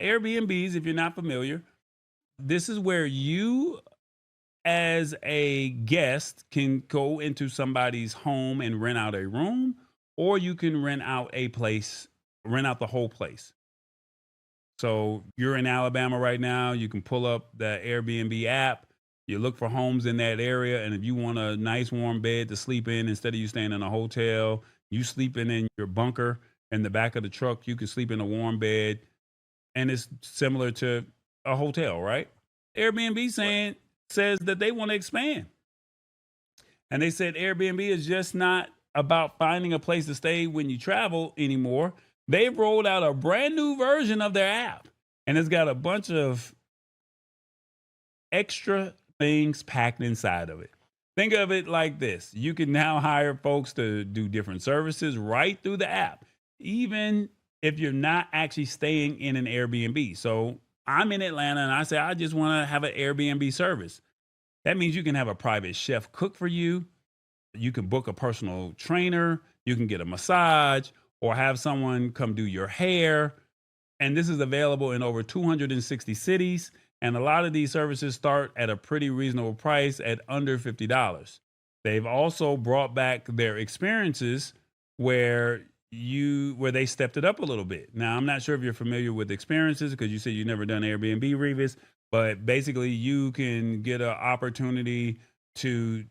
Airbnbs, if you're not familiar, this is where you as a guest can go into somebody's home and rent out a room, or you can rent out a place, rent out the whole place. So you're in Alabama right now, you can pull up the Airbnb app. You look for homes in that area, and if you want a nice warm bed to sleep in instead of you staying in a hotel, you sleeping in your bunker in the back of the truck, you can sleep in a warm bed, and it's similar to a hotel, right? Airbnb Right. says that they want to expand. And they said Airbnb is just not about finding a place to stay when you travel anymore. They've rolled out a brand new version of their app, and it's got a bunch of extra things packed inside of it. Think of it like this: you can now hire folks to do different services right through the app, even if you're not actually staying in an Airbnb. So I'm in Atlanta and I say, I just want to have an Airbnb service. That means you can have a private chef cook for you. You can book a personal trainer. You can get a massage or have someone come do your hair. And this is available in over 260 cities. And a lot of these services start at a pretty reasonable price at under $50. They've also brought back their experiences where where they stepped it up a little bit. Now, I'm not sure if you're familiar with experiences because you said you've never done Airbnb, Revis, but basically you can get an opportunity to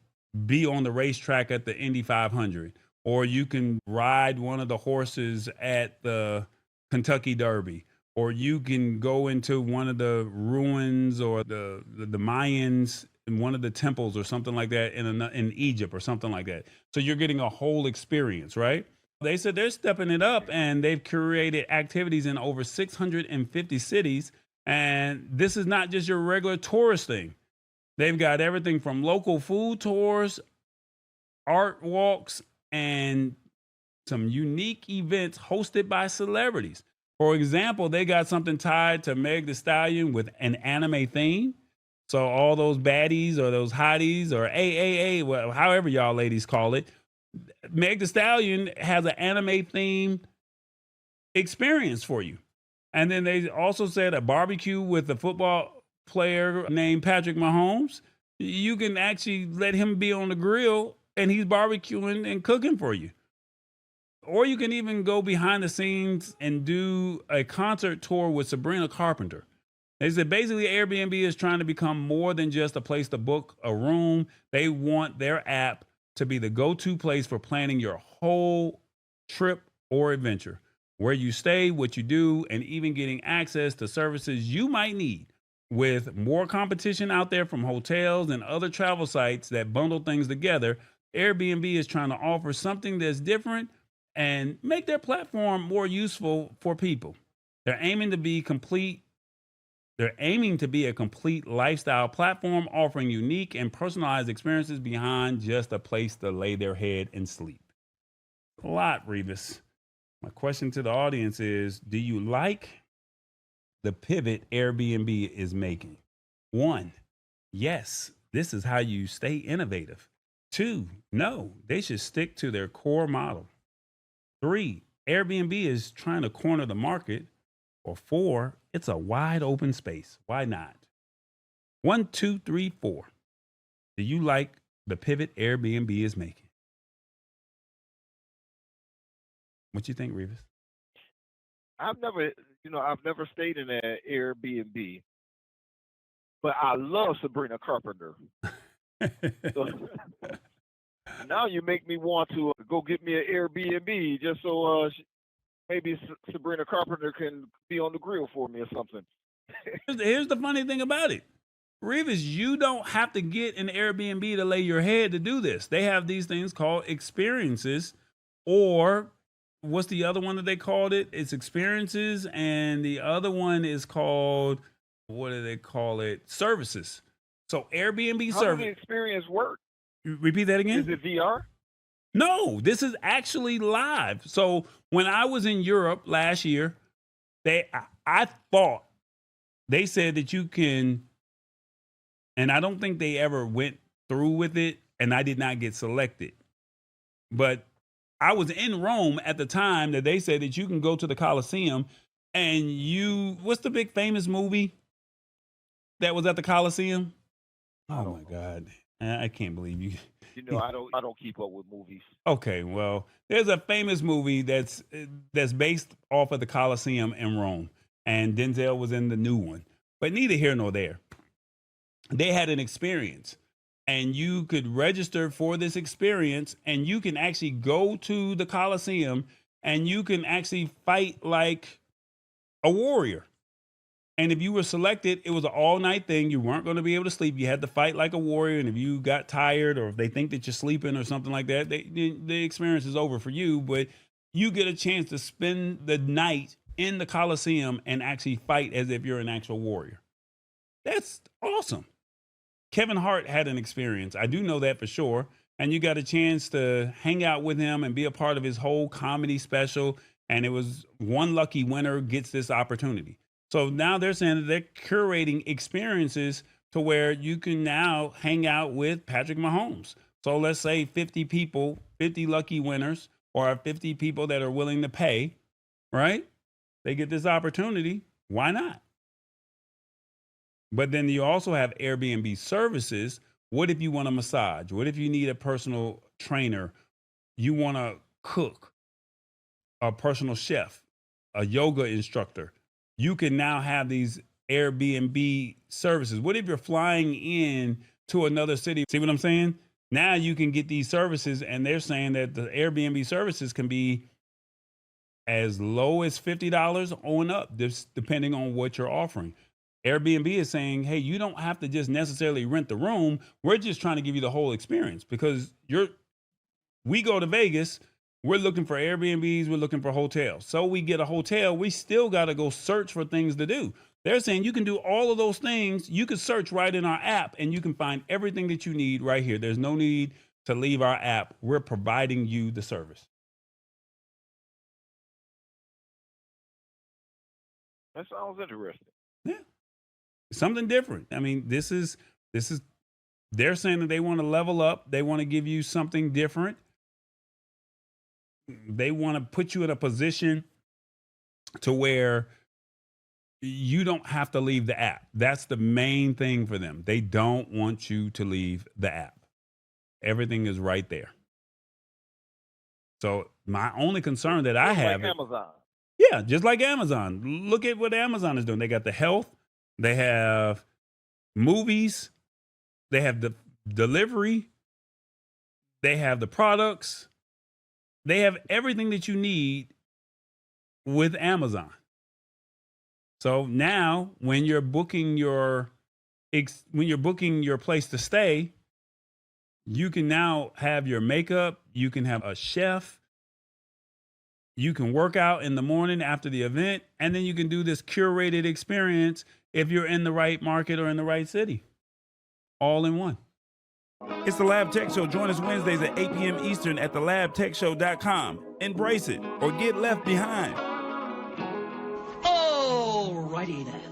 be on the racetrack at the Indy 500, or you can ride one of the horses at the Kentucky Derby, or you can go into one of the ruins or the Mayans in one of the temples or something like that in Egypt or something like that. So you're getting a whole experience, right? They said they're stepping it up and they've curated activities in over 650 cities. And this is not just your regular tourist thing. They've got everything from local food tours, art walks, and some unique events hosted by celebrities. For example, they got something tied to Meg the Stallion with an anime theme. So all those baddies or those hotties or AAA, well, however y'all ladies call it, Meg the Stallion has an anime themed experience for you. And then they also said a barbecue with a football player named Patrick Mahomes. You can actually let him be on the grill and he's barbecuing and cooking for you. Or you can even go behind the scenes and do a concert tour with Sabrina Carpenter. They said basically Airbnb is trying to become more than just a place to book a room. They want their app to be the go-to place for planning your whole trip or adventure. Where you stay, what you do, and even getting access to services you might need. With more competition out there from hotels and other travel sites that bundle things together, Airbnb is trying to offer something that's different and make their platform more useful for people. They're aiming to be complete. They're aiming to be a complete lifestyle platform offering unique and personalized experiences behind just a place to lay their head and sleep. A lot, Revis. My question to the audience is, do you like the pivot Airbnb is making? One, yes, this is how you stay innovative. Two, no, they should stick to their core model. Three, Airbnb is trying to corner the market. Or four, it's a wide open space. Why not? One, two, three, four. Do you like the pivot Airbnb is making? What you think, Revis? I've never stayed in an Airbnb, but I love Sabrina Carpenter. So now you make me want to go get me an Airbnb just so maybe Sabrina Carpenter can be on the grill for me or something. Here's the funny thing about it. Revis, you don't have to get an Airbnb to lay your head to do this. They have these things called experiences, or what's the other one that they called it? It's experiences, and the other one is called, what do they call it? Services. So Airbnb How does the service. experience work? Repeat that Is again. it VR? No, this is actually live. So when I was in Europe last year, I thought they said that you can, and I don't think they ever went through with it, and I did not get selected. But I was in Rome at the time that they said that you can go to the Colosseum and what's the big famous movie that was at the Coliseum? I Oh don't my know. God. I can't believe you. You know, I don't keep up with movies. Okay, well, there's a famous movie that's based off of the Coliseum in Rome, and Denzel was in the new one. But neither here nor there. They had an experience, and you could register for this experience, and you can actually go to the Coliseum, and you can actually fight like a warrior. And if you were selected, it was an all night thing. You weren't going to be able to sleep. You had to fight like a warrior. And if you got tired, or if they think that you're sleeping or something like that, the experience is over for you. But you get a chance to spend the night in the Coliseum and actually fight as if you're an actual warrior. That's awesome. Kevin Hart had an experience. I do know that for sure. And you got a chance to hang out with him and be a part of his whole comedy special. And it was one lucky winner gets this opportunity. So now they're saying that they're curating experiences to where you can now hang out with Patrick Mahomes. So let's say 50 people, 50 lucky winners, or 50 people that are willing to pay, right? They get this opportunity. Why not? But then you also have Airbnb services. What if you want a massage? What if you need a personal trainer? You want to cook, a personal chef, a yoga instructor. You can now have these Airbnb services. What if you're flying in to another city? See what I'm saying? Now you can get these services, and they're saying that the Airbnb services can be as low as $50 on up, just depending on what you're offering. Airbnb is saying, hey, you don't have to just necessarily rent the room. We're just trying to give you the whole experience, because we go to Vegas, we're looking for Airbnbs, we're looking for hotels. So we get a hotel, we still got to go search for things to do. They're saying you can do all of those things. You can search right in our app, and you can find everything that you need right here. There's no need to leave our app. We're providing you the service. That sounds interesting. Yeah. Something different. I mean, this is they're saying that they want to level up. They want to give you something different. They want to put you in a position to where you don't have to leave the app. That's the main thing for them. They don't want you to leave the app. Everything is right there. So my only concern that I have, like Amazon. Yeah, just like Amazon. Look at what Amazon is doing. They got the health, they have movies, they have the delivery, they have the products, they have everything that you need with Amazon. So now when you're booking your place to stay, you can now have your makeup, you can have a chef, you can work out in the morning after the event, and then you can do this curated experience if you're in the right market or in the right city. All in one. It's the Lab Tech Show. Join us Wednesdays at 8 p.m. Eastern at thelabtechshow.com. Embrace it or get left behind. Alrighty then.